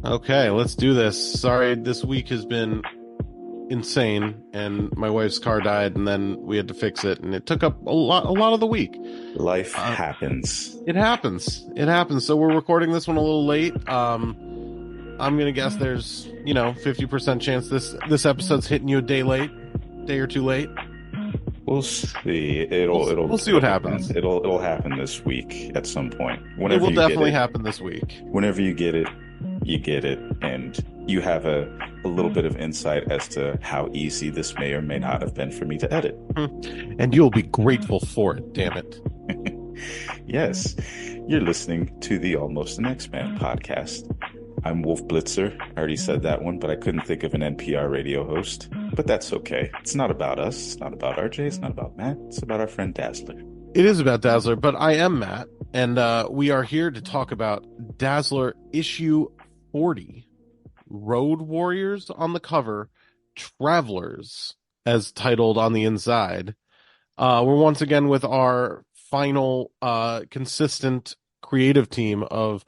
Okay, let's do this. Sorry, this week has been insane, and my wife's car died, and then we had to fix it, and it took up a lot of the week. Life Uh, happens. it happens. It happens. So we're recording this one a little late. I'm gonna guess there's 50% chance this episode's hitting you a day late, day or two late. We'll see. We'll we'll see what Depend. happens. It'll happen this week at some point. It will definitely happen this week. Whenever you get it, you get it, and you have a little bit of insight as to how easy this may or may not have been for me to edit. And you'll be grateful for it, damn it. Yes, you're listening to the Almost an X-Man podcast. I'm Wolf Blitzer. I already said that one, but I couldn't think of an NPR radio host. But that's okay. It's not about us. It's not about RJ. It's not about Matt. It's about our friend Dazzler. It is about Dazzler, but I am Matt, and we are here to talk about Dazzler issue 40. Road Warriors on the cover, Travelers as titled on the inside. We're once again with our final consistent creative team of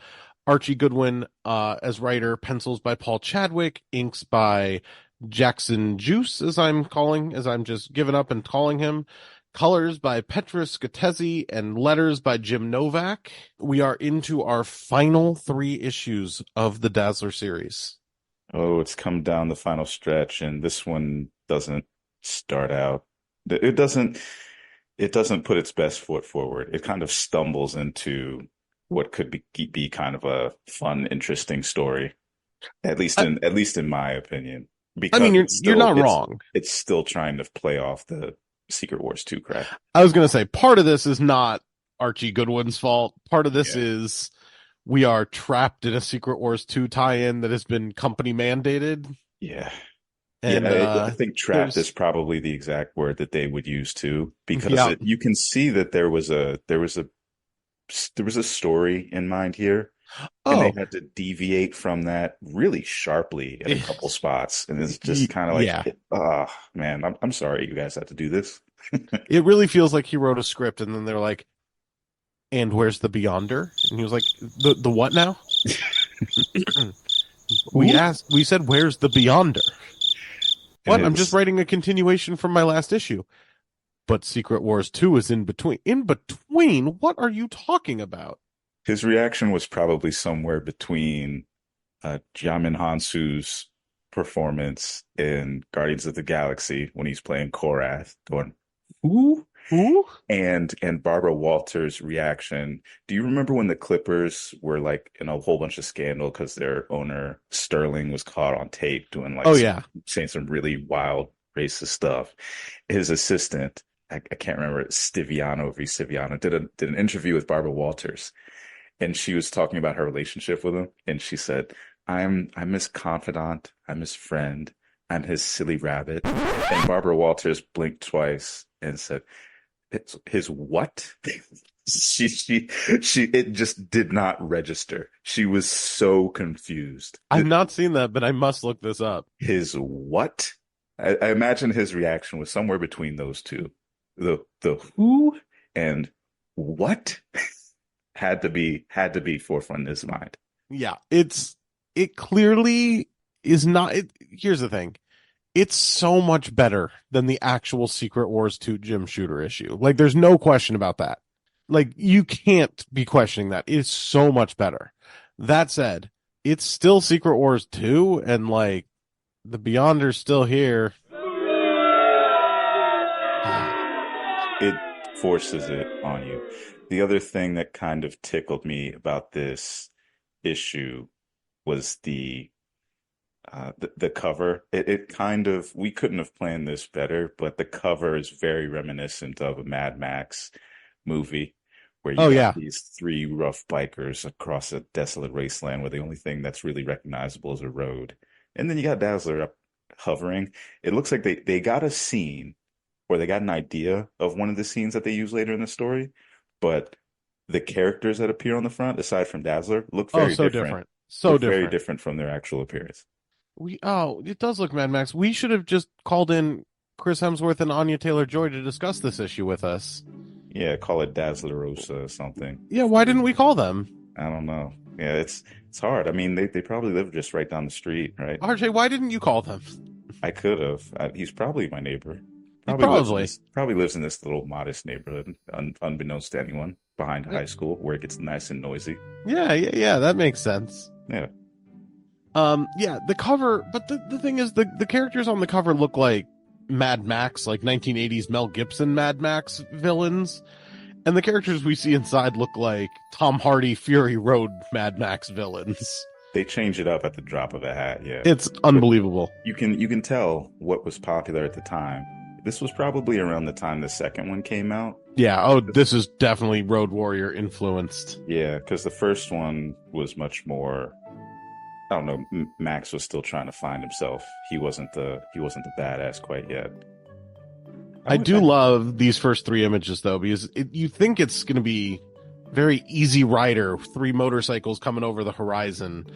Archie Goodwin as writer, pencils by Paul Chadwick, inks by Jackson Juice, as I'm just giving up and calling him, colors by Petrus Scatezzi, and letters by Jim Novak. We are into our final 3 issues of the Dazzler series. Oh, it's come down the final stretch, and this one doesn't start out. It doesn't put its best foot forward. It kind of stumbles into what could be kind of a fun, interesting story. At least in my opinion. Because I mean, you're not wrong. It's still trying to play off the Secret Wars 2 crap. I was going to say, part of this is not Archie Goodwin's fault. Part of this is we are trapped in a Secret Wars 2 tie-in that has been company mandated. Yeah. And I think trapped is probably the exact word that they would use too, because you can see that there was a story in mind here. And they had to deviate from that really sharply in a couple spots. And it's just kind of like, oh, man, I'm sorry you guys had to do this. It really feels like he wrote a script and then they're like, and where's the Beyonder? And he was like, the what now? We said, where's the Beyonder? What? I'm just writing a continuation from my last issue. But Secret Wars 2 is in between. In between? What are you talking about? His reaction was probably somewhere between Jamin Hansu's performance in Guardians of the Galaxy when he's playing Korath, going, "Who?" And Barbara Walters' reaction. Do you remember when the Clippers were like in a whole bunch of scandal because their owner Sterling was caught on tape doing saying some really wild racist stuff? His assistant, I can't remember, Stiviano did an interview with Barbara Walters. And she was talking about her relationship with him. And she said, I'm his confidant. I'm his friend. I'm his silly rabbit. And Barbara Walters blinked twice and said, it's his what? It just did not register. She was so confused. I've not seen that, but I must look this up. His what? I imagine his reaction was somewhere between those two. The who and what? had to be forefront in his mind. Yeah, it clearly is not. Here's the thing. It's so much better than the actual Secret Wars 2 Jim Shooter issue. Like, there's no question about that. Like, you can't be questioning that. It's so much better. That said, it's still Secret Wars 2, and like, the Beyonder's still here. It forces it on you. The other thing that kind of tickled me about this issue was the cover. It kind of, we couldn't have planned this better, but the cover is very reminiscent of a Mad Max movie where you got these 3 rough bikers across a desolate wasteland where the only thing that's really recognizable is a road. And then you got Dazzler up hovering. It looks like they got a scene, or they got an idea of one of the scenes that they use later in the story, but the characters that appear on the front, aside from Dazzler, look very different. Very different from their actual appearance. It does look Mad Max. We should have just called in Chris Hemsworth and Anya Taylor-Joy to discuss this issue with us. Yeah, call it Dazzlerosa or something. Yeah, why didn't we call them? I don't know. Yeah, it's hard. I mean, they probably live just right down the street, right? RJ, why didn't you call them? I could have. He's probably my neighbor. Probably. Probably lives in this little modest neighborhood, unbeknownst to anyone, behind Yeah, high school where it gets nice and noisy. yeah, that makes sense. Yeah, Yeah, the cover, but the thing is, the characters on the cover look like Mad Max, like 1980s Mel Gibson Mad Max villains, and the characters we see inside look like Tom Hardy Fury Road Mad Max villains. they change it up at the drop of a hat. Yeah, It's but unbelievable. you can tell what was popular at the time. This was probably around the time the second one came out. Yeah, oh, This- this is definitely Road Warrior influenced. Yeah, because the first one was much more. I don't know. Max was still trying to find himself. He wasn't the badass quite yet. I do love these first three images though, because you think it's going to be very easy rider, three motorcycles coming over the horizon,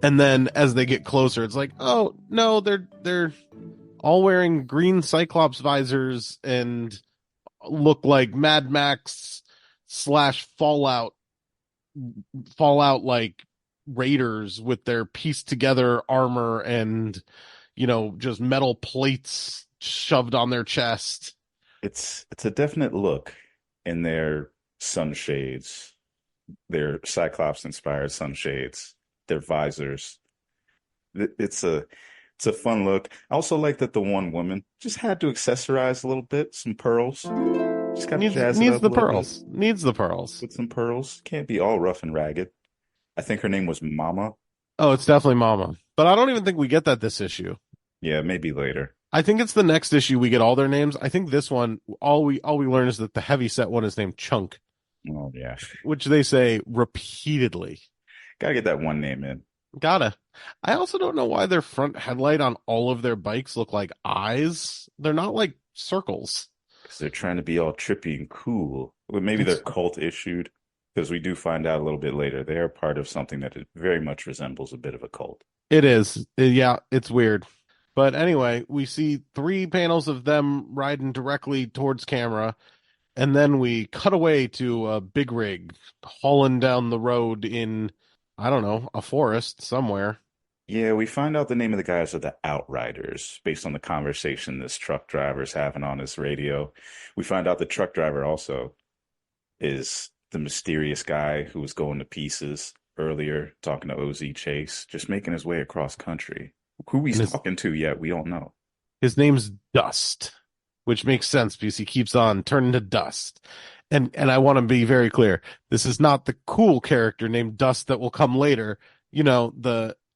and then as they get closer, it's like, oh no, they're all wearing green Cyclops visors and look like Mad Max slash Fallout like raiders with their pieced together armor and just metal plates shoved on their chest. It's a definite look in their sunshades, their Cyclops inspired sunshades, their visors. It's a fun look. I also like that the one woman just had to accessorize a little bit, some pearls. Just got to jazz it Needs up a the little bit pearls. Needs the pearls. with some pearls. Can't be all rough and ragged. I think her name was Mama. Oh, it's definitely Mama. But I don't even think we get that this issue. Yeah, maybe later. I think it's the next issue we get all their names. I think this one, all we learn is that the heavy set one is named Chunk, Oh yeah. which they say repeatedly. Gotta get that one name in. Gotta. I also don't know why their front headlight on all of their bikes look like eyes. They're not like circles. Because they're trying to be all trippy and cool. Well, maybe they're cult issued, because we do find out a little bit later they are part of something that it very much resembles a bit of a cult. It is. Yeah, it's weird. But anyway, we see three panels of them riding directly towards camera, and then we cut away to a big rig hauling down the road in, I don't know, a forest somewhere. Yeah, we find out the name of the guys are the Outriders based on the conversation this truck driver's having on his radio. We find out the truck driver also is the mysterious guy who was going to pieces earlier, talking to OZ Chase, just making his way across country. Who And he's his, talking to yet, we don't know. his name's Dust, which makes sense because he keeps on turning to dust. And I want to be very clear. This is not the cool character named Dust that will come later.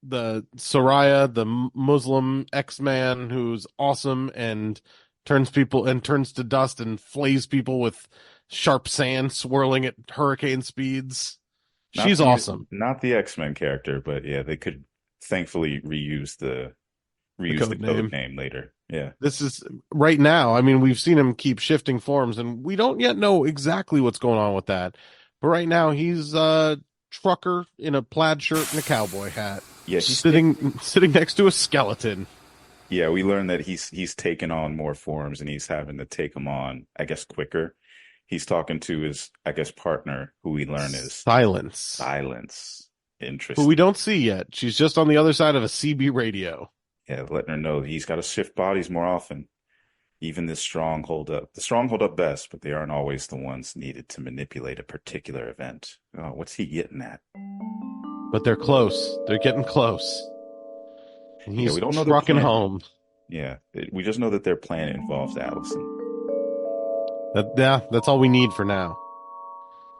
The Soraya, the Muslim X-Man who's awesome and turns to dust and flays people with sharp sand swirling at hurricane speeds. Not She's the awesome. not the X-Men character, but yeah, they could thankfully The reuse the code code name. name later. Yeah. This is right now. I mean, we've seen him keep shifting forms, and we don't yet know exactly what's going on with that. But right now, he's a trucker in a plaid shirt and a cowboy hat, Yeah, sitting next to a skeleton. yeah, we learned that he's taken on more forms and he's having to take them on, I guess, quicker. He's talking to his, I guess, partner, who we learn is Silence, Silence. who we Interesting. don't see yet. She's just on the other side of a CB radio. Yeah, letting her know he's got to shift bodies more often. Even this strong hold up. The strong hold up best, but they aren't always the ones needed to manipulate a particular event. Oh, what's he getting at? But they're close. They're getting close. And Yeah, he's we don't know the trucking plan. home. Yeah, we just know that their plan involves Allison. That's all we need for now.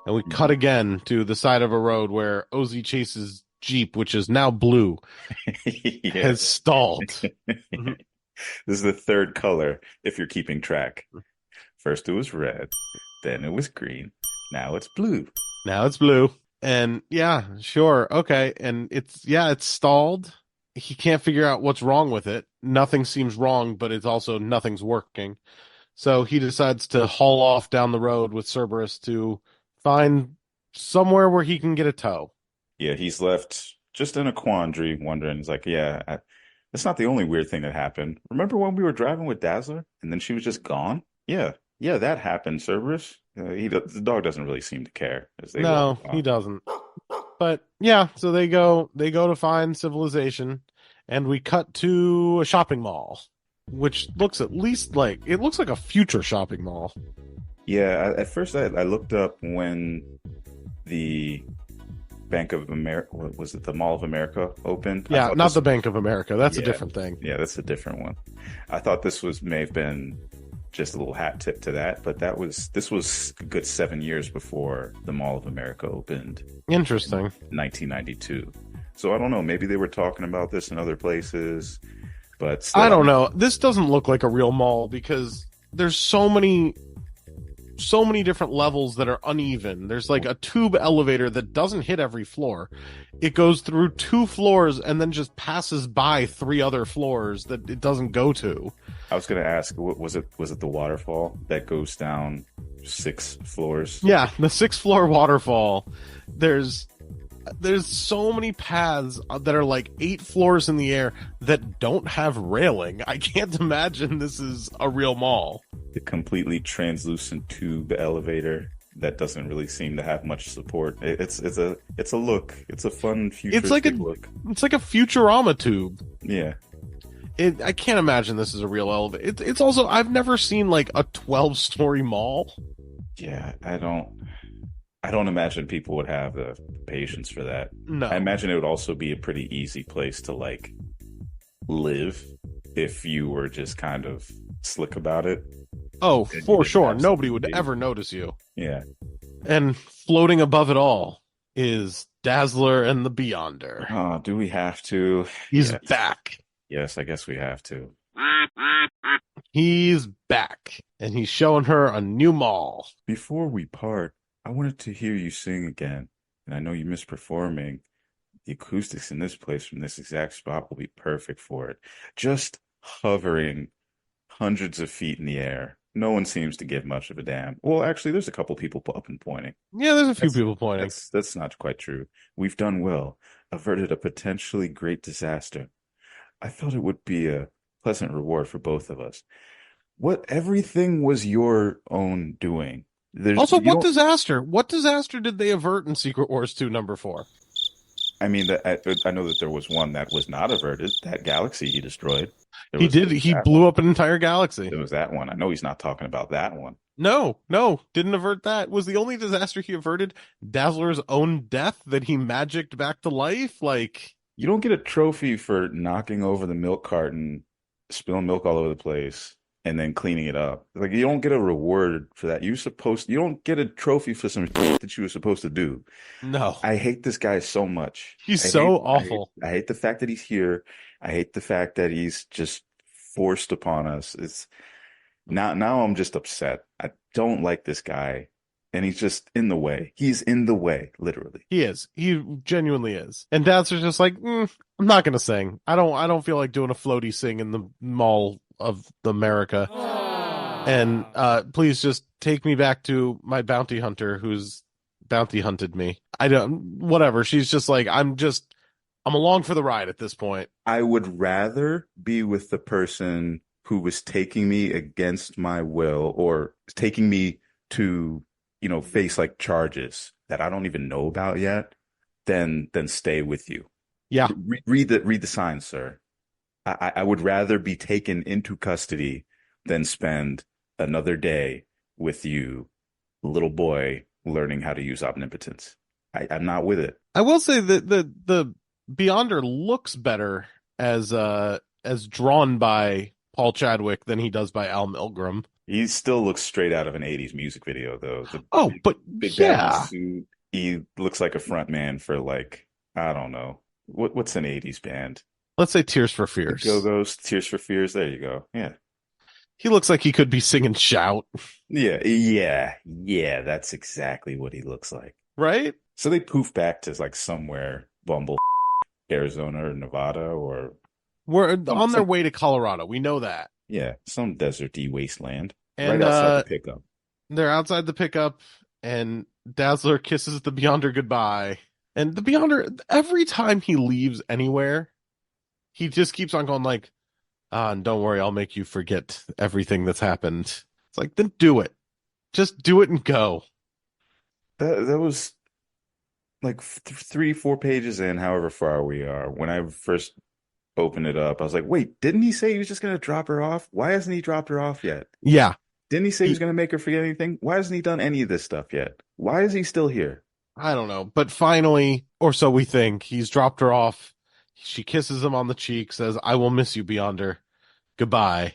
And we cut Mhm. again to the side of a road where OZ Chase's Jeep, which is now blue, Yeah. has stalled. This is the third color, if you're keeping track. First it was red, then it was green, now it's blue. Now it's blue. And yeah, sure. Okay. And it's stalled. He can't figure out what's wrong with it. Nothing seems wrong, but it's also nothing's working. So he decides to haul off down the road with Cerberus to find somewhere where he can get a tow. Yeah, he's left just in a quandary, wondering. He's like, that's not the only weird thing that happened. Remember when we were driving with Dazzler and then she was just gone? Yeah, that happened, Cerberus. The dog doesn't really seem to care as they No, walk he off. doesn't. But yeah, so they go to find civilization, and we cut to a shopping mall, which looks at least like it looks like a future shopping mall. Yeah, at first I looked up when the Bank of America, what was it, the Mall of America opened. I Yeah, thought not this, the Bank of America. That's a yeah, different thing. yeah, that's a different one. I thought this was may have been just a little hat tip to that, but this was a good 7 years before the Mall of America opened in Interesting. 1992. So I don't know, maybe they were talking about this in other places, but I still, don't know. This doesn't look like a real mall because there's so many different levels that are uneven. There's like a tube elevator that doesn't hit every floor. It goes through two floors and then just passes by three other floors that it doesn't go to. I was going to ask, was it the waterfall that goes down 6 floors? Yeah, the sixth floor waterfall. There's there's so many paths that are like 8 floors in the air that don't have railing. I can't imagine this is a real mall. The completely translucent tube elevator that doesn't really seem to have much support. It's a look. It's a fun It's like futuristic look. it's like a Futurama tube. Yeah. I can't imagine this is a real elevator. It's also I've never seen like a 12-story mall. Yeah, I don't imagine people would have the patience for that. I No. imagine it would also be a pretty easy place to like live if you were just kind of slick about it Oh, and you for didn't sure. have Nobody something to would do. ever notice you. Yeah. And floating above it all is Dazzler and the Beyonder. Oh, do we have to? He's Yes. back. Yes, I guess we have to. He's back. And he's showing her a new mall. Before we part, I wanted to hear you sing again, and I know you miss performing. The acoustics in this place from this exact spot will be perfect for it. Just hovering hundreds of feet in the air. No one seems to give much of a damn. Well, actually, there's a couple people up and pointing. Yeah, there's a few That's people pointing. that's not quite true. We've done well, averted a potentially great disaster. I felt it would be a pleasant reward for both of us. What everything was your own doing. There's Also, you what don't. disaster? What disaster did they avert in Secret Wars 2 number 4? I mean, I know that there was one that was not averted. That galaxy he destroyed. He did. There was He that blew one. up an entire galaxy. There was that one. I know he's not talking about that one. No, no, didn't avert that. Was the only disaster he averted Dazzler's own death that he magicked back to life? Like, You don't get a trophy for knocking over the milk carton, spilling milk all over the place, and then cleaning it up. Like you don't get a reward for that. You don't get a trophy for some shit that you were supposed to do. no. I hate this guy so much. He's so awful. I hate the fact that he's here. I hate the fact that he's just forced upon us. It's now I'm just upset. I don't like this guy, and he's just in the way. He's in the way, literally. He is. He genuinely is. And Dazzler's just like, I'm not gonna sing. I don't feel like doing a floaty sing in the Mall of America. And please just take me back to my bounty hunter who's bounty hunted me. I don't whatever. She's just like, I'm along for the ride at this point. I would rather be with the person who was taking me against my will or taking me to, face like charges that I don't even know about yet than stay with you. Yeah. Read the signs, sir. I would rather be taken into custody than spend another day with you, little boy, learning how to use omnipotence. I'm not with it. I will say that the Beyonder looks better as drawn by Paul Chadwick than he does by Al Milgrom. He still looks straight out of an 80s music video, though. The Oh, but big baggy yeah. suit. He looks like a front man for like, I don't know. What's an 80s band? Let's say Tears for The Fears. Go-Go's, Tears for Fears. There you go. Yeah. He looks like he could be singing Shout, Yeah. That's exactly what he looks like. right? So they poof back to like somewhere, Bumble, Arizona or Nevada or We're on their some way to Colorado. We know that. yeah, some deserty wasteland right And outside the pickup. they're outside the pickup, and Dazzler kisses the Beyonder goodbye. And the Beyonder, every time he leaves anywhere, he just keeps on going like, and don't worry, I'll make you forget everything that's happened. It's like, then do it. Just do it and go. That was like 3, 4 pages in, however far we are, when I first opened it up, I was like, wait, didn't he say he was just gonna drop her off? Why hasn't he dropped her off yet? Yeah, Didn't he say he was he, gonna make her forget anything? Why hasn't he done any of this stuff yet? Why is he still here? I don't know, but finally, or so we think, he's dropped her off. She kisses him on the cheek, says, "I will miss you, Beyonder. Goodbye,"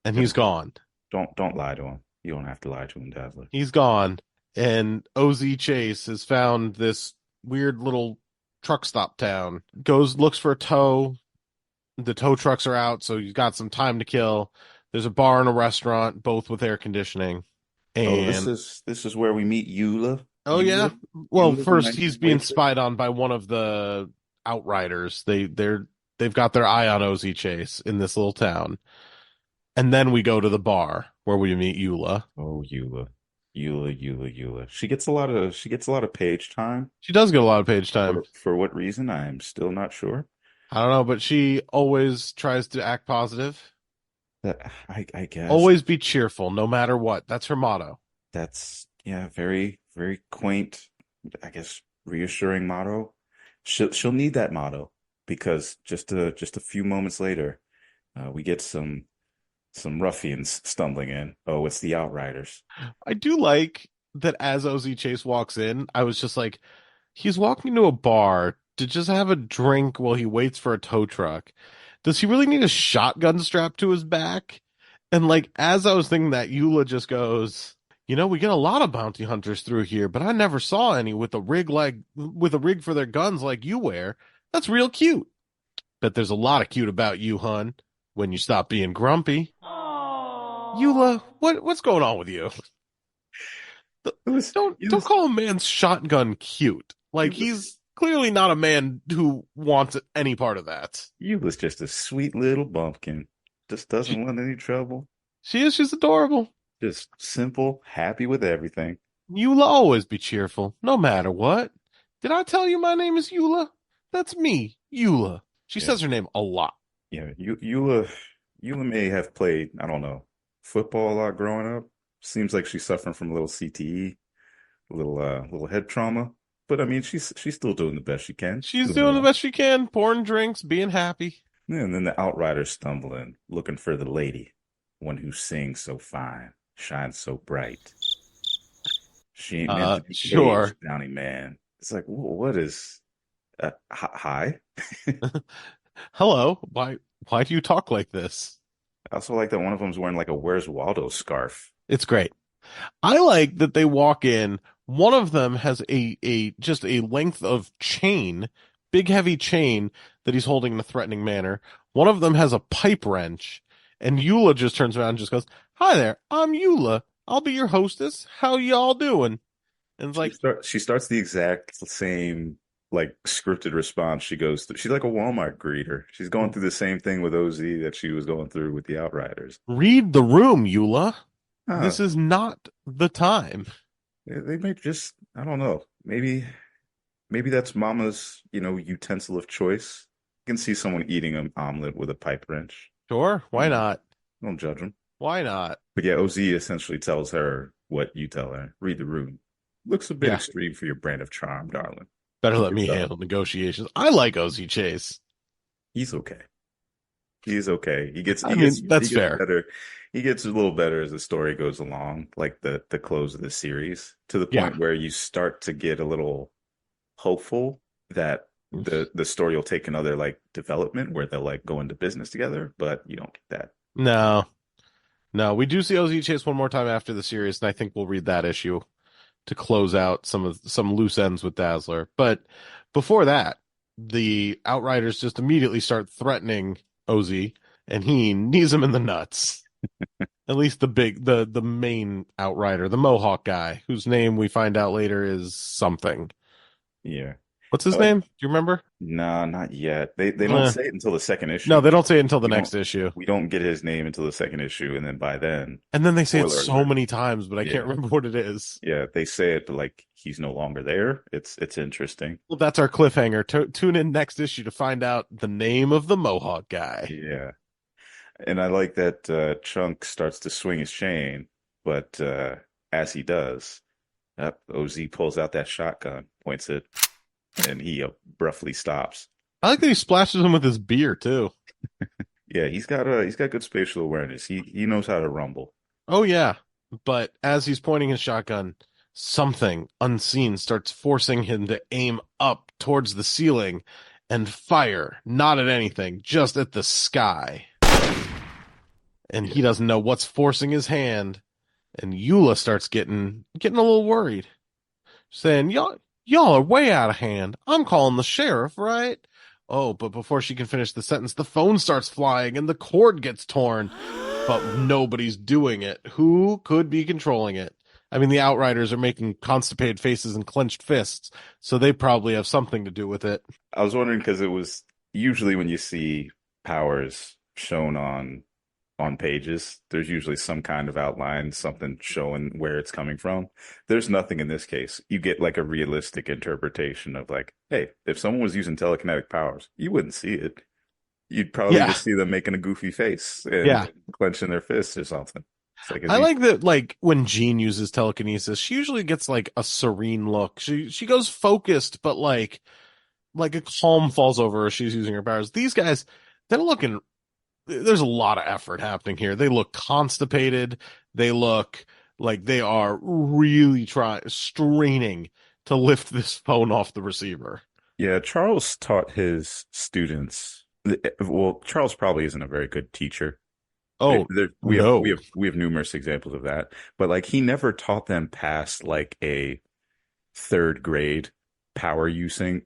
and he's Don't gone. don't lie to him. You don't have to lie to him, Dazzler. He's gone, and OZ Chase has found this weird little truck stop town. Goes looks for a tow. The tow trucks are out, so he's got some time to kill. There's a bar and a restaurant, both with air conditioning. Oh, And this is where we meet Eula. oh yeah, well, Eula, the first nice he's being waitress. spied on by one of the outriders. They've got their eye on OZ Chase in this little town. And then we go to the bar where we meet Eula. Oh, Eula. She gets a lot of page time. She does get a lot of page time. For what reason? I am still not sure. I don't know, but she always tries to act positive. I guess Always be cheerful, no matter what. That's her motto. that's yeah, very quaint. I guess reassuring motto. She'll need that motto because just a few moments later, we get some ruffians stumbling in. Oh, it's the Outriders. I do like that as OZ Chase walks in, I was just like, he's walking to a bar to just have a drink while he waits for a tow truck. Does he really need a shotgun strapped to his back? And like, as I was thinking that, Eula just goes, we get a lot of bounty hunters through here, but I never saw any with a rig for their guns like you wear. That's real cute. Bet there's a lot of cute about you, hun, when you stop being grumpy. Eula, what's going on with you? It was Don't call a man's shotgun cute. Like he's clearly not a man who wants any part of that. Eula's just a sweet little bumpkin. Just doesn't She, want any trouble. she's adorable. Just simple, happy with everything. Eula always be cheerful, no matter what. Did I tell you my name is Eula? That's me, Eula. She Yeah, says her name a lot. yeah. Eula may have played, I don't know, football a lot growing up. Seems like she's suffering from a little CTE, little head trauma. But I mean, she's still doing the best she can. She's She's doing doing the well. best she can, pouring drinks, being happy. Yeah, and then the Outriders stumble in, looking for the lady, one who sings so fine, shines so bright. She ain't meant to be Sure. caged, Bounty Man. It's like, what is? Hi. Hello. Why do you talk like this? I also like that one of them's wearing like a Where's Waldo scarf. It's great. I like that they walk in. One of them has a just a length of chain, big heavy chain that he's holding in a threatening manner. One of them has a pipe wrench, and Eula just turns around and just goes, "Hi there, I'm Eula. I'll be your hostess. How y'all doing?" And it's like, She starts the exact same like scripted response she goes through. She's like a Walmart greeter. She's going through the same thing with OZ that she was going through with the Outriders. "Read the room, Eula. Ah, This is not the time." they may just I don't know. Maybe that's Mama's, utensil of choice. You can see someone eating an omelet with a pipe wrench. Sure, why Mm, not? don't judge them. Why not? But yeah, OZ essentially tells her what you tell her. Read the room. Looks a bit Yeah, extreme for your brand of charm, darling. better Keep let it me up. handle negotiations. I like OZ Chase. He's okay. He's okay. I mean, He that's gets fair. better. He gets a little better as the story goes along, like the close of the series, to the Yeah. point where you start to get a little hopeful that the story will take another like development where they'll like go into business together, but you don't get that. No, no, we do see OZ Chase one more time after the series, and I think we'll read that issue to close out some loose ends with Dazzler. But before that, the Outriders just immediately start threatening OZ, and he knees him in the nuts. At least the main Outrider, the Mohawk guy, whose name we find out later is something. Yeah. What's his Uh, name? Do you remember? nah, not yet. They don't Eh. say it until the second No, issue. they don't say it until the We don't next issue. we don't get his name until the second issue, and then by then, And then they say it spoiler so alert. many times, but I can't Yeah. remember what it is. Yeah, they say it, but like he's no longer there. It's interesting. Well, that's our cliffhanger. Tune in next issue to find out the name of the Mohawk guy. Yeah. And I like that Chunk starts to swing his chain, but as he does, OZ pulls out that shotgun, points it. and he abruptly stops. I like that he splashes him with his beer too. Yeah, he's got good spatial awareness. He knows how to rumble. Oh yeah. But as he's pointing his shotgun, something unseen starts forcing him to aim up towards the ceiling and fire, not at anything, just at the sky. And Yeah. he doesn't know what's forcing his hand. And Eula starts getting a little worried, saying, y'all are way out of hand. I'm calling the sheriff, right? Oh, but before she can finish the sentence, the phone starts flying and the cord gets torn, but nobody's doing it. Who could be controlling it? I mean, the Outriders are making constipated faces and clenched fists, so they probably have something to do with it. I was wondering because it was usually when you see powers shown on pages, there's usually some kind of outline, something showing where it's coming from. There's nothing in this case. You get like a realistic interpretation of like, hey, if someone was using telekinetic powers, you wouldn't see it. You'd probably Yeah, just see them making a goofy face and yeah. clenching their fists or something. It's like, is I he? like that, like, when Jean uses telekinesis, she usually gets, like, a serene look. She goes focused, but, like a calm falls over her as she's using her powers. These guys, they're looking there's a lot of effort happening here. They look constipated. They look like they are really straining to lift this phone off the receiver. Yeah, Charles taught his students. Well, Charles probably isn't a very good teacher. Oh, no. We have numerous examples of that, but like he never taught them past like a third grade power using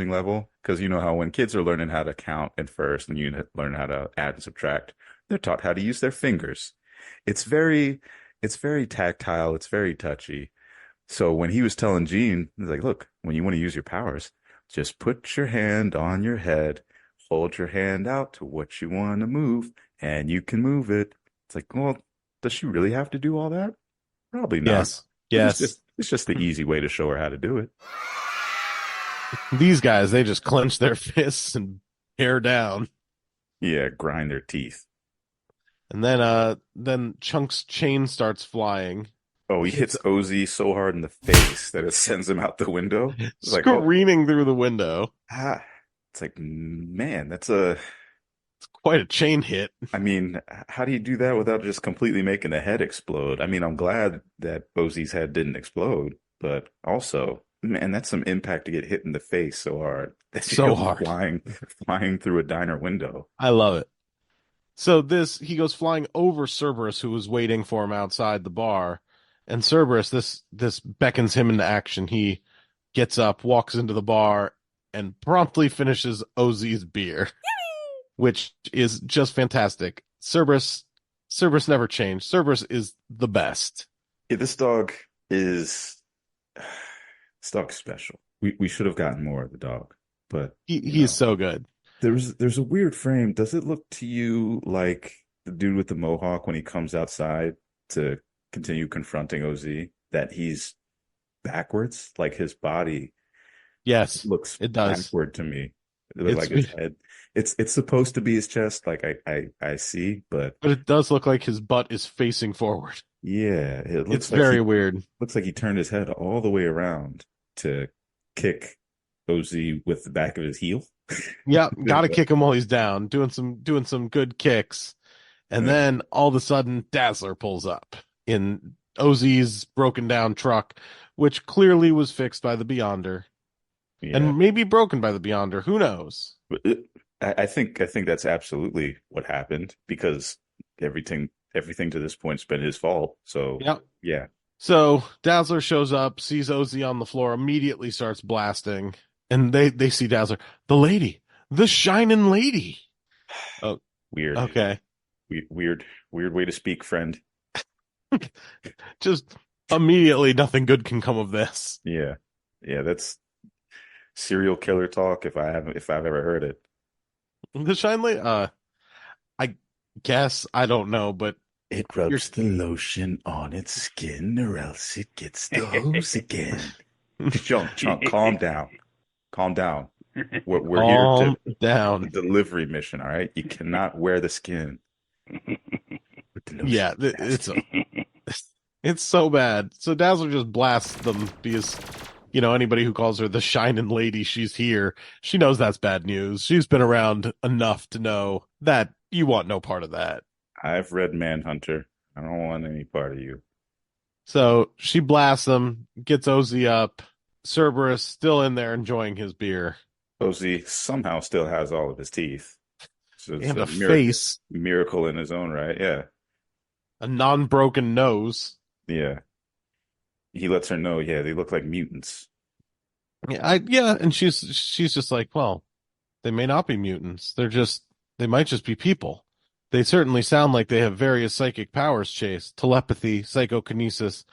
level. Because you know how when kids are learning how to count at first and you learn how to add and subtract, they're taught how to use their fingers. It's very it's very tactile, it's very touchy. So when he was telling Gene, he's like, look, when you want to use your powers, just put your hand on your head, hold your hand out to what you want to move, and you can move it. It's like, well, does she really have to do all that? Probably not. Yes. But Yes. it's just the easy way to show her how to do it. These guys, they just clench their fists and tear down. Yeah, grind their teeth. And then Chunk's chain starts flying, Oh, he hits hits Ozzy so hard in the face that it sends him out the window. It's like, oh, screaming through the window. ah. It's like, man, that's a Quite a chain hit. I mean, how do you do that without just completely making the head explode? I mean, I'm glad that Bosie's head didn't explode, but also, man, that's some impact to get hit in the face so hard that you So go hard. flying through a diner window. I love it. So he goes flying over Cerberus, who was waiting for him outside the bar, and Cerberus, this beckons him into action. He gets up, walks into the bar, and promptly finishes OZ's beer, which is just fantastic. Cerberus never changed. Cerberus is the best. Yeah, is this dog's special. We should have gotten more of the dog, but you He's know, so good. there's a weird frame. Does it look to you like the dude with the mohawk when he comes outside to continue confronting OZ that he's backwards? Like his body Yes, looks it does. backward to me. It looks It's like his head. It's supposed to be his chest, like I see, but but it does look like his butt is facing forward. yeah, it It's very weird. looks like he turned his head all the way around to kick OZ with the back of his heel. Yeah, got to kick him while he's down, doing some good kicks. And Yeah. then all of a sudden, Dazzler pulls up in OZ's broken down truck, which clearly was fixed by the Beyonder Yeah. and maybe broken by the Beyonder. Who knows? But I think that's absolutely what happened because everything to this point's been his fault. So Yeah. yeah, So Dazzler shows up, sees OZ on the floor, immediately starts blasting, and they see Dazzler, the shining lady. Oh, weird, okay. weird way to speak, friend. Just immediately, nothing good can come of this. Yeah, yeah, that's serial killer talk if I've ever heard it. The shine lady. I guess I don't know, but It you're rubs the lotion on its skin, or else it gets the hose again. Chunk, calm down, calm down. We're here to calm down. delivery mission. All right, you cannot wear the skin with the lotion. Yeah, it's so bad. So Dazzler just blasts them because Anybody who calls her the Shining Lady, she's here. She knows that's bad news. She's been around enough to know that you want no part of that. I've read Manhunter. I don't want any part of you. So she blasts him, gets Ozzy up. Cerberus still in there enjoying his beer Ozzy somehow still has all of his teeth. So it's and a a face, miracle in his own right. Yeah. a non-broken nose. Yeah. He lets her know, yeah, they look like mutants. Yeah, and she's just like, well, they may not be mutants. They might just be people. They certainly sound like they have various psychic powers, Chase, telepathy, psychokinesis,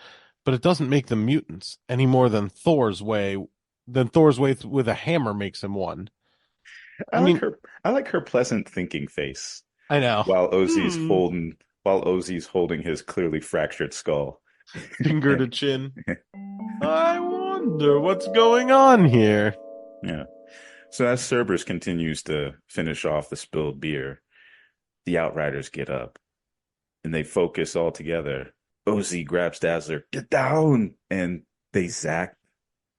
but it doesn't make them mutants any more than Thor's way with a hammer makes him one. I mean, I like her pleasant thinking face I know. while Hmm. Ozzy's holding his clearly fractured skull. Finger to chin. I wonder what's going on here. Yeah. So as Cerberus continues to finish off the spilled beer, the Outriders get up and they focus all together. Ozzy grabs Dazzler, get down, and they zack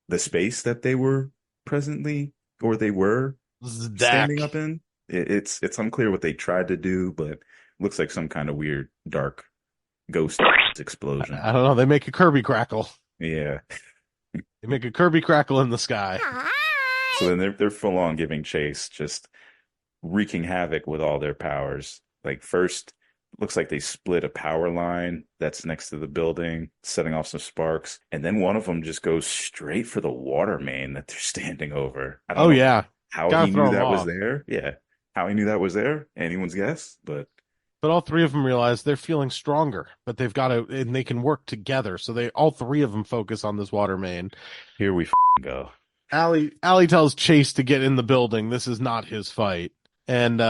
the space that they were presently or they were standing Zdak. up in. It's unclear what they tried to do, but looks like some kind of weird dark ghost explosion. I don't know. They make a Kirby crackle. Yeah. They make a Kirby crackle in the sky. So then they're full on giving chase, just wreaking havoc with all their powers. Like first, looks like they split a power line that's next to the building, setting off some sparks, and then one of them just goes straight for the water main that they're standing over. I don't Oh know yeah, how gotta he throw knew them that was off. there. Yeah, how he knew that was there. Anyone's guess, but But all three of them realize they're feeling stronger, but they've got to, and they can work together. So all three of them focus on this water main. here we go. Allie tells Chase to get in the building. This is not his fight. And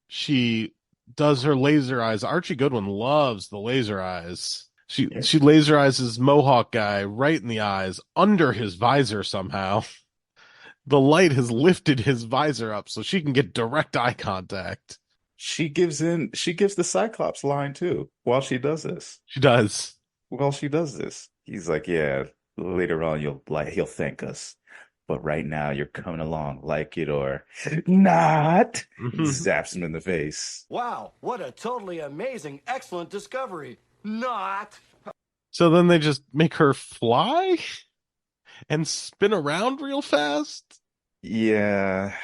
she does her laser eyes. Archie Goodwin loves the laser eyes. Yeah. She laser eyes his Mohawk guy right in the eyes under his visor somehow. The light has lifted his visor up so she can get direct eye contact. She gives the Cyclops line too while she does this. She does. While she does this, he's like, "Yeah, later on he'll thank us, but right now you're coming along, like it or not." Zaps him in the face. Wow, what a totally amazing, excellent discovery. Not. So then they just make her fly and spin around real fast. Yeah,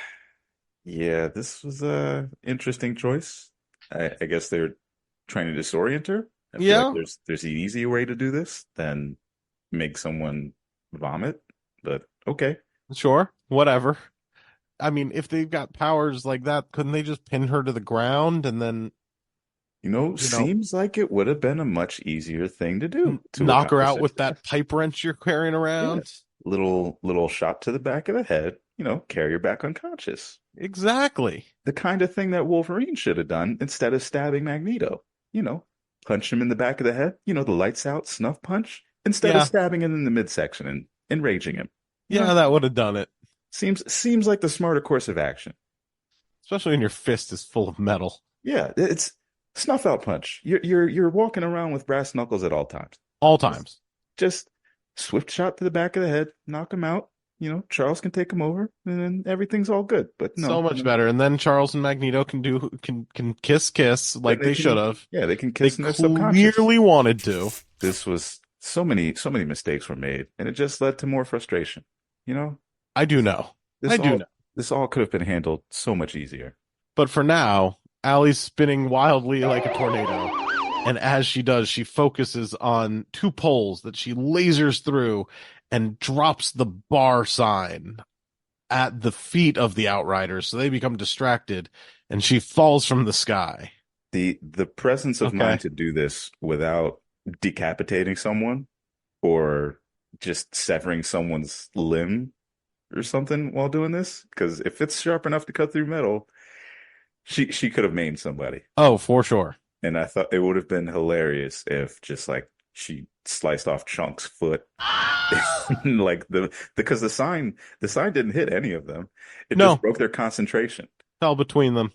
yeah, this was a interesting choice. I guess they're trying to disorient her. I feel like Yeah, there's an easier way to do this than make someone vomit, but okay. sure, whatever. I mean, if they've got powers like that, couldn't they just pin her to the ground and then, you know, Seems like it would have been a much easier thing to do to knock her accomplish out this with that task. pipe wrench you're carrying Yeah. around? Little shot to the back of the head, carry her back unconscious. Exactly. The kind of thing that Wolverine should have done instead of stabbing Magneto. You know, punch him in the back of the head, the lights out snuff punch, instead of Yeah. stabbing him in the midsection and enraging him. You Yeah, know, that would have done it. seems like the smarter course of action. Especially when your fist is full of metal. Yeah, it's snuff out punch. You're walking around with brass knuckles at all times. All Just times. just swift shot to the back of the head, knock him out. Charles can take him over, and then everything's all good. But So no, much better. And then Charles and Magneto can kiss then like they should have. yeah, they can They kiss in their subconscious. clearly wanted to. This was so many mistakes were made, and it just led to more frustration. You know, I do know. I this do all know. this all could have been handled so much easier. But for now, Allie's spinning wildly like a tornado. And as she does, she focuses on two poles that she lasers through and drops the bar sign at the feet of the Outriders. So they become distracted and she falls from the sky. The presence of Okay. mind to do this without decapitating someone or just severing someone's limb or something while doing this, because if it's sharp enough to cut through metal, she could have maimed somebody. Oh, for sure. And I thought it would have been hilarious if just like she sliced off Chunk's foot. Like because the sign didn't hit any of them. It just No, broke their concentration. fell between them.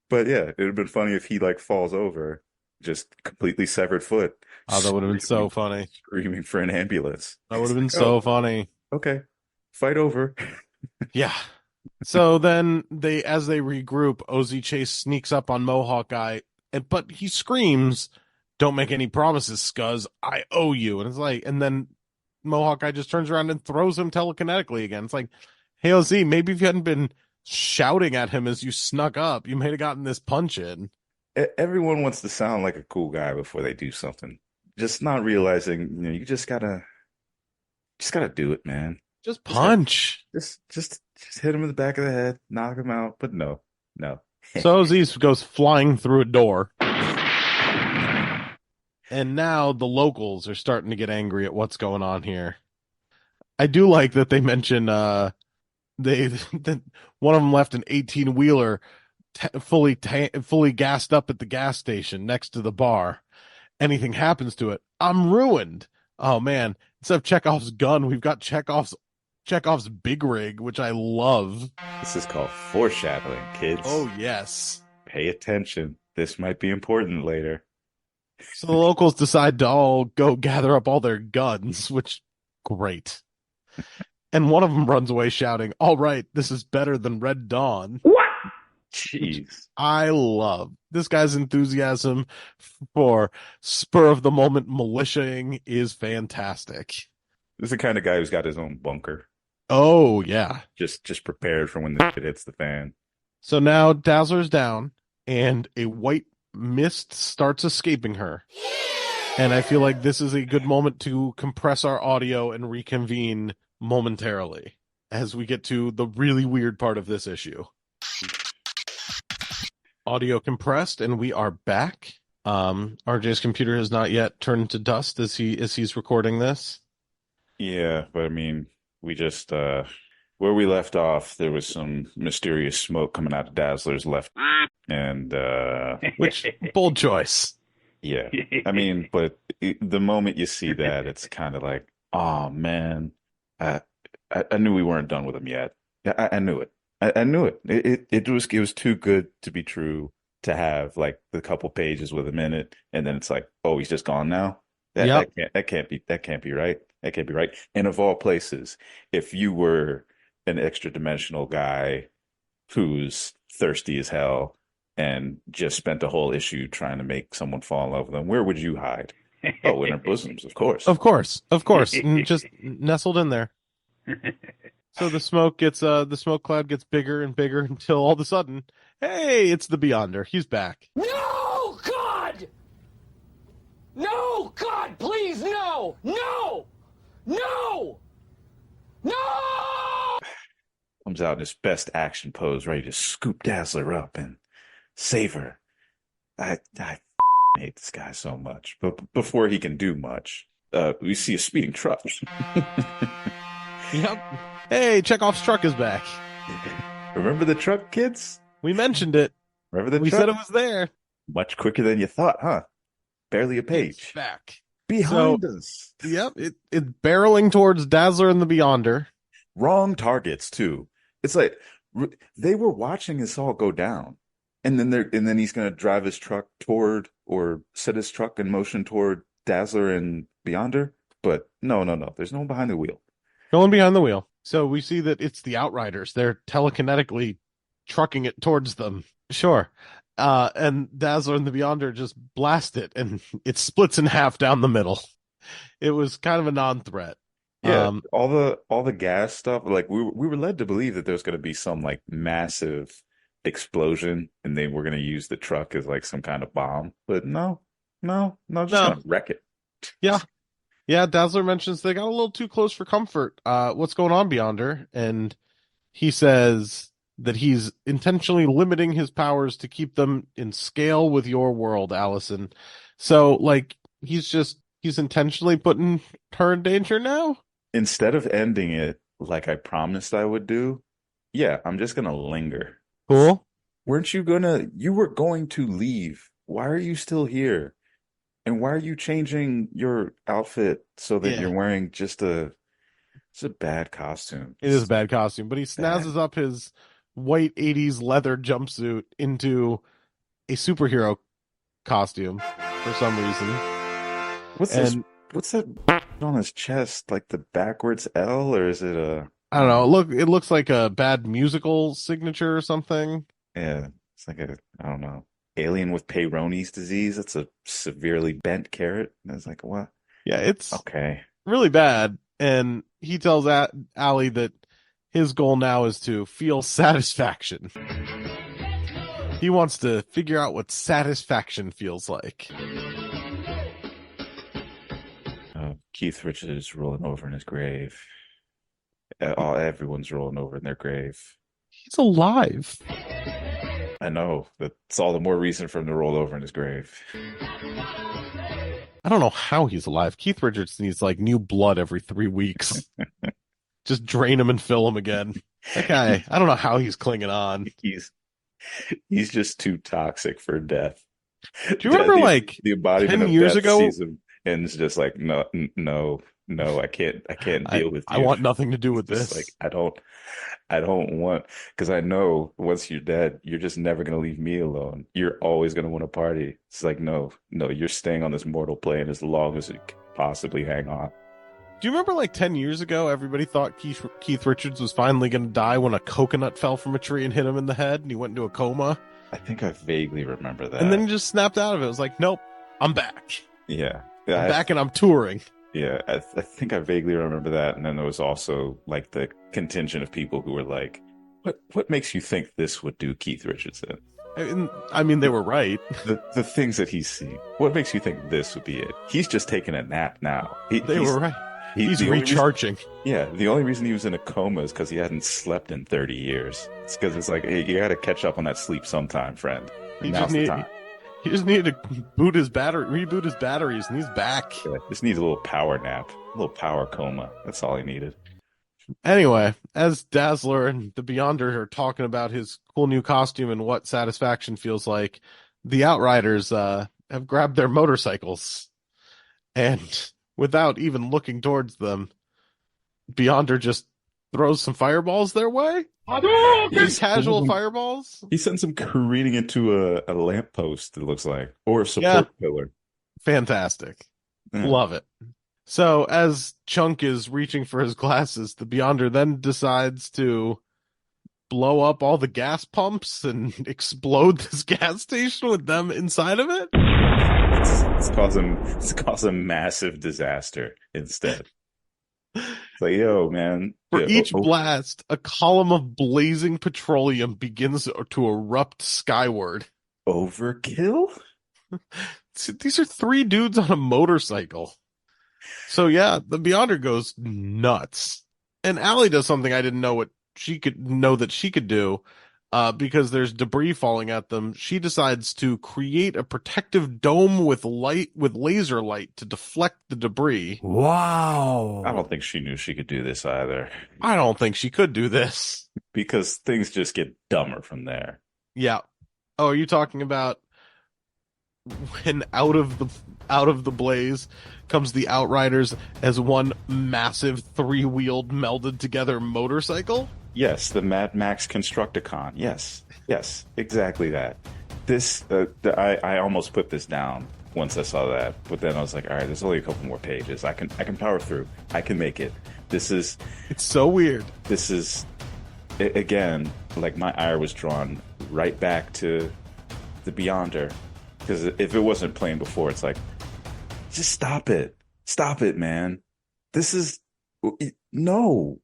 But yeah, it would have been funny if he like falls over, just completely severed foot, Oh, that would have been so funny. screaming for an ambulance. That would It's have been like, so oh, funny. Okay, fight over. Yeah. So then as they regroup, OZ Chase sneaks up on Mohawk Guy, but he screams, "Don't make any promises, Scuzz. I owe you." And it's like, and then Mohawk Guy just turns around and throws him telekinetically again. It's like, hey OZ, maybe if you hadn't been shouting at him as you snuck up, you might have gotten this punch in. Everyone wants to sound like a cool guy before they do something. Just not realizing, you just gotta do it, man. Just Just got punch. just hit him in the back of the head, knock him out. But no, no. So OZ goes flying through a door. And now the locals are starting to get angry at what's going on here. I do like that they mention they that one of them left an 18 wheeler fully gassed up at the gas station next to the bar. Anything happens to it, I'm ruined. Oh man, instead of Chekhov's gun, we've got Chekhov's big rig, which I love. This is called foreshadowing, kids. Oh yes. Pay attention. This might be important later. So the locals decide to all go gather up all their guns, which great. And one of them runs away shouting, "All right, this is better than Red Dawn." Jeez. I love this guy's enthusiasm for spur of the moment militiaing is fantastic. This is the kind of guy who's got his own bunker. Oh yeah. Just prepared for when the shit hits the fan. So now Dazzler's down and a white mist starts escaping her. And I feel like this is a good moment to compress our audio and reconvene momentarily as we get to the really weird part of this issue. Audio compressed, and we are back. RJ's computer has not yet turned to dust as he's recording this. Yeah, but I mean, we just where we left off, there was some mysterious smoke coming out of Dazzler's left, and which bold choice. Yeah, I mean, but the moment you see that, it's kind of like, oh man, I knew we weren't done with him yet. I knew it. I knew it. It was too good to be true to have like the couple pages with him in it, and then it's like, oh, he's just gone now. That can't be right. That can't be right. And of all places, if you were an extra dimensional guy who's thirsty as hell and just spent a whole issue trying to make someone fall in love with them, where would you hide? Oh, in her bosoms, of course. Of course. Just nestled in there. So the smoke cloud gets bigger and bigger until all of a sudden, hey, it's the Beyonder. He's back. No, God! No, God, please, no! No! No! No! Comes out in his best action pose, ready to scoop Dazzler up and save her. I hate this guy so much. But before he can do much, we see a speeding truck. Yep. Hey, Chekhov's truck is back. Remember the truck, kids? We mentioned it. Remember the We truck? said it was there. Much quicker than you thought, huh? Barely a page. It's back. Behind us. Yep, it's barreling towards Dazzler and the Beyonder. Wrong targets, too. It's like they were watching this all go down. And then he's gonna drive his truck toward or set his truck in motion toward Dazzler and Beyonder. But no. There's no one behind the wheel. No one behind the wheel. So we see that it's the Outriders. They're telekinetically trucking it towards them. Sure. And Dazzler and the Beyonder just blast it, and it splits in half down the middle. It was kind of a non-threat. Yeah, all the gas stuff, like we were led to believe that there's going to be some like massive explosion, and they were going to use the truck as like some kind of bomb. But no, just going to wreck it. Yeah, Dazzler mentions they got a little too close for comfort. What's going on, Beyonder? And he says that he's intentionally limiting his powers to keep them in scale with your world, Allison. So, like, he's intentionally putting her in danger now? Instead of ending it like I promised I would do, yeah, I'm just going to linger. Cool. You were going to leave. Why are you still here? And why are you changing your outfit so that you're wearing it's a bad costume. It is a bad costume, but he snazzes up his white 80s leather jumpsuit into a superhero costume for some reason. What's that? on his chest like the backwards L, or is it a, I don't know. It looks like a bad musical signature or something. yeah, it's like a, I don't know, alien with Peyronie's disease. It's a severely bent carrot. And it's like, what? Yeah, it's Okay. really bad. And he tells Allie that his goal now is to feel satisfaction. He wants to figure out what satisfaction feels like. Keith Richards is rolling over in his grave. Everyone's rolling over in their grave. He's alive. I know. That's all the more reason for him to roll over in his grave. I don't know how he's alive. Keith Richards needs like new blood every 3 weeks. Just drain him and fill him again. That guy, I don't know how he's clinging on. He's just too toxic for death. Do you remember like the embodiment 10 of years death ago? sees him and it's just like, no, no, I can't deal with you. I want nothing to do with Just this. like I don't want, because I know once you're dead, you're just never gonna leave me alone. You're always gonna want to party. It's like, no, you're staying on this mortal plane as long as you can possibly hang on. Do you remember like 10 years ago, everybody thought Keith Richards was finally going to die when a coconut fell from a tree and hit him in the head and he went into a coma? I think I vaguely remember that. And then he just snapped out of it. It was like, nope, I'm back. Yeah. I'm back and I'm touring. Yeah, I think I vaguely remember that. And then there was also like the contingent of people who were like, what makes you think this would do Keith Richards in? I mean, they were right. The things that he's seen. What makes you think this would be it? He's just taking a nap now. They were right. He's recharging. The only reason he was in a coma is because he hadn't slept in 30 years. It's because it's like, hey, you got to catch up on that sleep sometime, friend. He just needed to reboot his batteries, and he's back. Yeah, just needs a little power nap, a little power coma. That's all he needed. Anyway, as Dazzler and the Beyonder are talking about his cool new costume and what satisfaction feels like, the Outriders have grabbed their motorcycles, and without even looking towards them, Beyonder just throws some fireballs their way. These casual fireballs. He sends them careening into a lamppost, it looks like, or a support pillar. Fantastic. Yeah. Love it. So as Chunk is reaching for his glasses, the Beyonder then decides to blow up all the gas pumps and explode this gas station with them inside of it. It's cause a massive disaster instead. It's like, yo, man. For each blast, a column of blazing petroleum begins to erupt skyward. Overkill? These are 3 dudes on a motorcycle. So yeah, the Beyonder goes nuts. And Allie does something I didn't know that she could do. Because there's debris falling at them, she decides to create a protective dome with laser light to deflect the debris. Wow. I don't think she knew she could do this either. I don't think she could do this. Because things just get dumber from there. Yeah. Oh, are you talking about when out of the blaze comes the Outriders as one massive 3-wheeled melded together motorcycle? Yes, the Mad Max Constructicon. Yes, exactly that. This, I almost put this down once I saw that, but then I was like, all right, there's only a couple more pages. I can power through. I can make it. It's so weird. This is, again, like my ire was drawn right back to the Beyonder, because if it wasn't playing before, it's like, just stop it, man. This is no.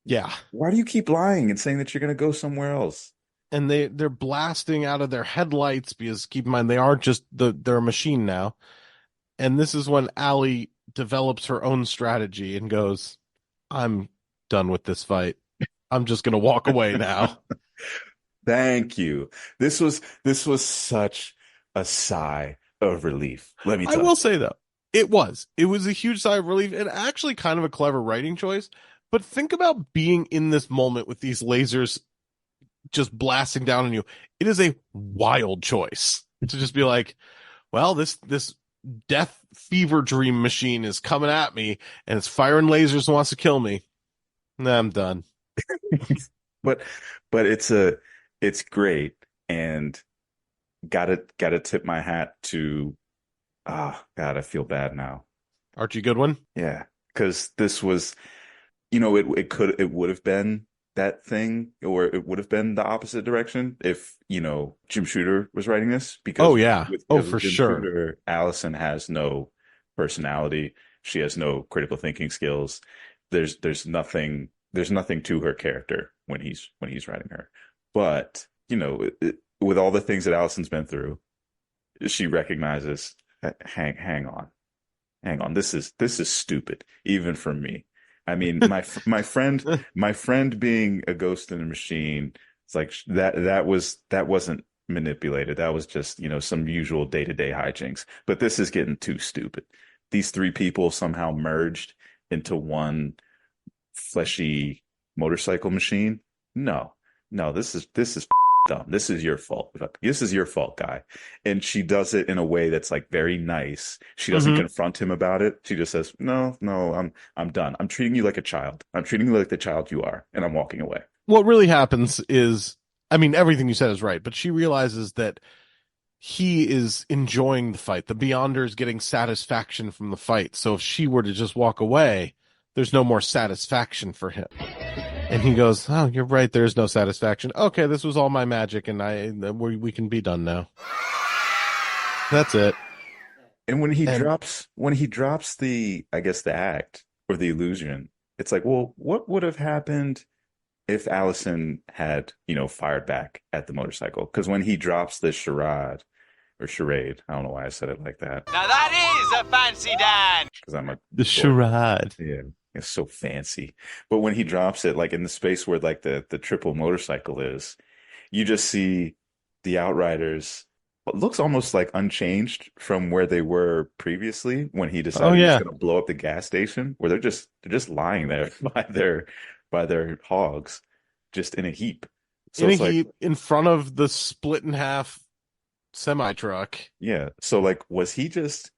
Yeah. Why do you keep lying and saying that you're going to go somewhere else? And they're blasting out of their headlights because, keep in mind, they're a machine now. And this is when Allie develops her own strategy and goes, I'm done with this fight. I'm just going to walk away now. Thank you. This was such a sigh of relief. Let me tell you. I will say, though, it was a huge sigh of relief and actually kind of a clever writing choice. But think about being in this moment with these lasers just blasting down on you. It is a wild choice to just be like, well, this death fever dream machine is coming at me and it's firing lasers and wants to kill me. Nah, I'm done. But it's great, and gotta tip my hat to, God, I feel bad now. Archie Goodwin. Yeah, because this was, it would have been that thing, or it would have been the opposite direction if, Jim Shooter was writing this, Oh because yeah. Oh, with for Jim sure. Shooter, Allison has no personality. She has no critical thinking skills. There's nothing to her character when he's writing her. But, with all the things that Allison's been through, she recognizes, hang on, this is stupid, even for me. I mean, my friend being a ghost in a machine, it's like that wasn't manipulated. That was just, some usual day-to-day hijinks. But this is getting too stupid. These three people somehow merged into one fleshy motorcycle machine. No, no, this is dumb. This is your fault. This is your fault, guy. And she does it in a way that's like very nice. She doesn't Hmm. confront him about it. She just says, "No, no, I'm done. I'm treating you like a child. I'm treating you like the child you are, and I'm walking away." What really happens is, I mean, everything you said is right, but she realizes that he is enjoying the fight. The Beyonder is getting satisfaction from the fight. So if she were to just walk away, there's no more satisfaction for him. And he goes, "Oh, you're right. There is no satisfaction. Okay, this was all my magic, and we can be done now." That's it. And And when he drops the, I guess, the act or the illusion, it's like, well, what would have happened if Allison had, fired back at the motorcycle? Because when he drops the charade, I don't know why I said it like that. Now that is a fancy dance. Because I'm a the dork. charade. Yeah, it's so fancy. But when he drops it, like in the space where like the triple motorcycle is, you just see the Outriders. It looks almost like unchanged from where they were previously when he Oh decided he was yeah, going to blow up the gas station, where they're just lying there by their hogs, just in a heap. So in a it's like, heap in front of the split in half semi truck. yeah. So like, was it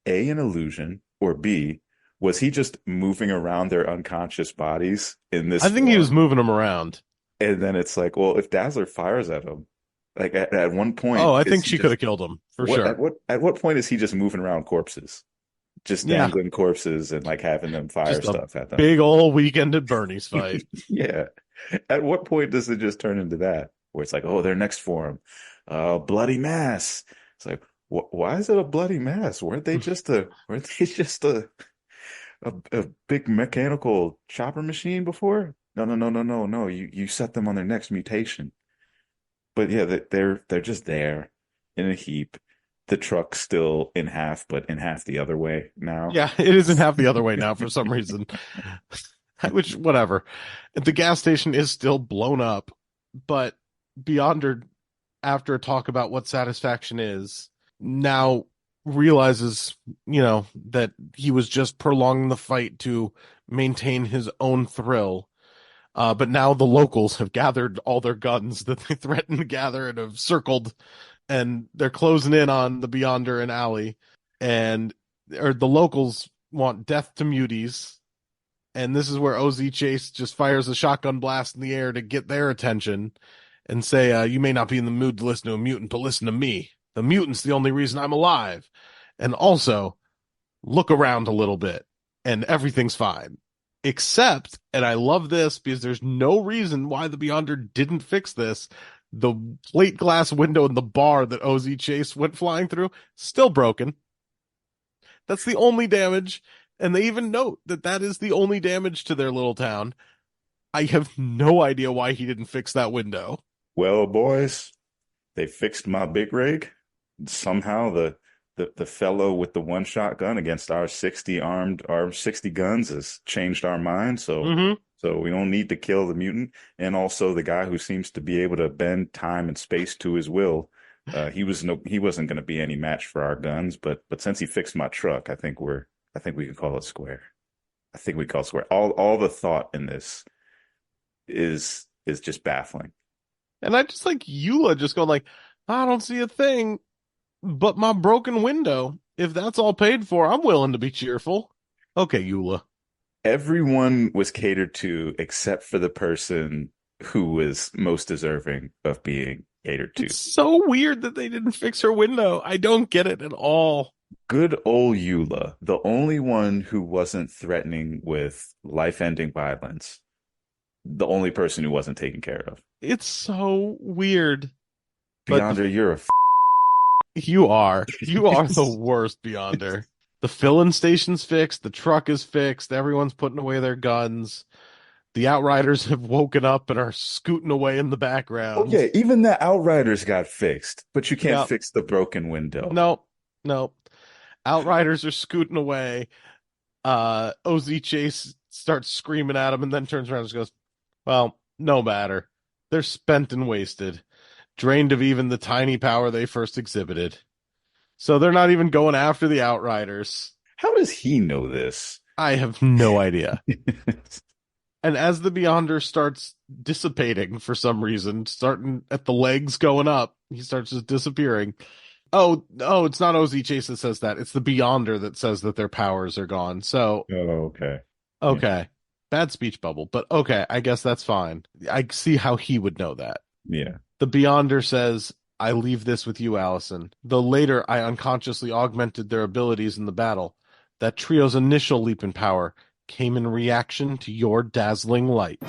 A, an illusion, or B, was he just moving around their unconscious bodies in this I think he was form? moving them around. And then it's like, well, if Dazzler fires at him, like at one point, Oh, I is think he she could just have killed him for what at sure. what point is he just moving around corpses, just Yeah, dangling corpses and like having them fire just a stuff at them? big old weekend at Bernie's fight. Yeah. At what point does it just turn into that, where it's like, oh, their next form, bloody mass? It's like, why is it a bloody mass? Weren't they just a big mechanical chopper machine before? No, no, no, no, no, no. You set them on their next mutation. But yeah, they're just there in a heap. The truck's still in half, but in half the other way now. Yeah, it isn't half the other way now for some reason. Which, whatever. The gas station is still blown up, but Beyonder, after a talk about what satisfaction is, now realizes, that he was just prolonging the fight to maintain his own thrill. But now the locals have gathered all their guns that they threatened to gather and have circled, and they're closing in on the Beyonder and Alley. And or the locals want death to muties, and this is where OZ Chase just fires a shotgun blast in the air to get their attention and say, "You may not be in the mood to listen to a mutant, but listen to me. The mutant's the only reason I'm alive. And also, look around a little bit, and everything's fine." Except, and I love this because there's no reason why the Beyonder didn't fix this. The plate glass window in the bar that OZ Chase went flying through, still broken. That's the only damage. And they even note that that is the only damage to their little town. I have no idea why he didn't fix that window. Well, boys, they fixed my big rig. Somehow the fellow with the one shotgun against our 60 guns has changed our mind. So Mm-hmm. so we don't need to kill the mutant. And also the guy who seems to be able to bend time and space to his will. He wasn't going to be any match for our guns, but since he fixed my truck, I think we can call it square. I think we call it square. All the thought in this is just baffling. And I just like Eula just going like, "I don't see a thing but my broken window. If that's all paid for, I'm willing to be cheerful." Okay, Eula. Everyone was catered to except for the person who was most deserving of being catered to. It's so weird that they didn't fix her window. I don't get it at all. Good old Eula, the only one who wasn't threatening with life-ending violence, the only person who wasn't taken care of. It's so weird. But Beyonder, you're a you are the worst, Beyonder. The filling station's fixed. The truck is fixed. Everyone's putting away their guns. The Outriders have woken up and are scooting away in the Oh background. yeah, even the Outriders got fixed, but you can't Yep. fix the broken window. No. Outriders are scooting away. OZ Chase starts screaming at him and then turns around and just goes, well, no matter. They're spent and wasted, drained of even the tiny power they first exhibited. So they're not even going after the Outriders. How does he know this? I have no idea. And as the Beyonder starts dissipating for some reason, starting at the legs going up, he starts just disappearing. Oh, it's not OZ Chase that says that. It's the Beyonder that says that their powers are gone. So, Oh, okay. okay. Bad speech bubble, but okay, I guess that's fine. I see how he would know that. Yeah. The Beyonder says, I leave this with you, Allison. Though later I unconsciously augmented their abilities in the battle, that trio's initial leap in power came in reaction to your dazzling light.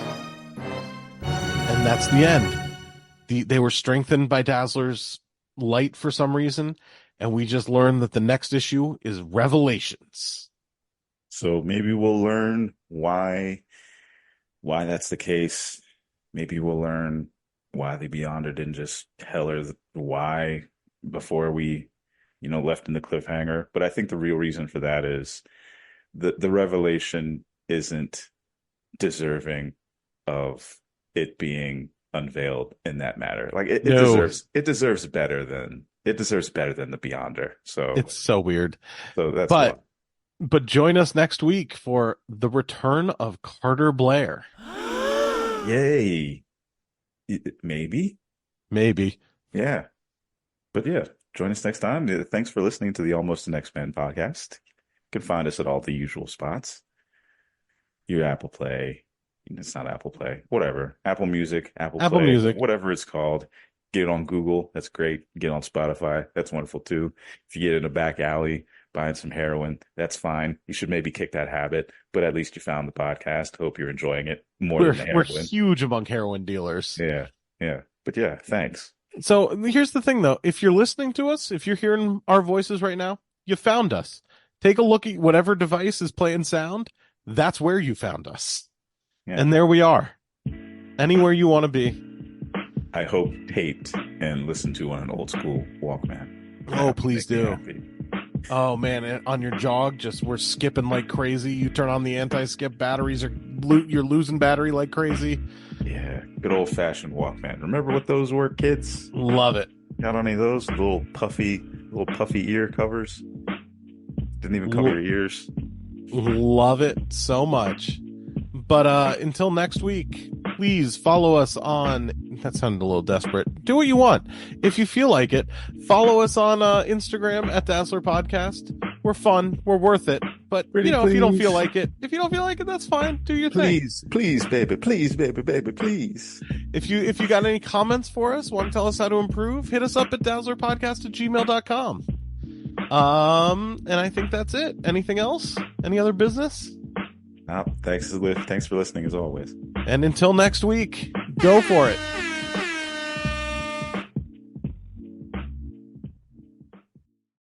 And that's the end. They were strengthened by Dazzler's light for some reason, and we just learned that the next issue is Revelations. So maybe we'll learn why that's the case. Maybe we'll learn why the Beyonder didn't just tell her why before we, left in the cliffhanger. But I think the real reason for that is the revelation isn't deserving of it being unveiled in that matter. Like it deserves better than the Beyonder. So It's so weird. So that's But why. But join us next week for the return of Carter Blair. Yay. Maybe. Yeah. But yeah, join us next time. Thanks for listening to the Almost an X-Men podcast. You can find us at all the usual spots. Your Apple Play. It's not Apple Play. Whatever. Apple Music, Apple Play, Music. whatever it's called. Get it on Google. That's great. Get it on Spotify. That's wonderful too. If you get in a back alley buying some heroin, that's fine. You should maybe kick that habit, but at least you found the podcast. Hope you're enjoying it more than the We're heroin. huge among heroin dealers. Yeah. But yeah, thanks. So here's the thing, though. If you're listening to us, if you're hearing our voices right now, you found us. Take a look at whatever device is playing sound. That's where you found us. Yeah. And there we are. Anywhere you want to be. I hope taped and listened to on an old school Walkman. Oh, please Make me do. happy. Oh, man. On your jog, we're skipping like crazy. You turn on the anti-skip batteries, you're losing battery like crazy. Yeah, good old fashioned Walkman. Remember what those were, kids? Love it. Got any of those little puffy ear covers? Didn't even cover your ears. Love it so much. But until next week, please follow us on. That sounded a little desperate. Do what you want. If you feel like it, follow us on Instagram at Dazzler Podcast. We're fun. We're worth it. But Pretty if you don't please. feel like it, that's fine. Do your thing. Please, baby, please. If you got any comments for us, want to tell us how to improve, hit us up at dazzlerpodcast@gmail.com. And I think that's it. Anything else? Any other business? Thanks for listening as always. And until next week, go for it.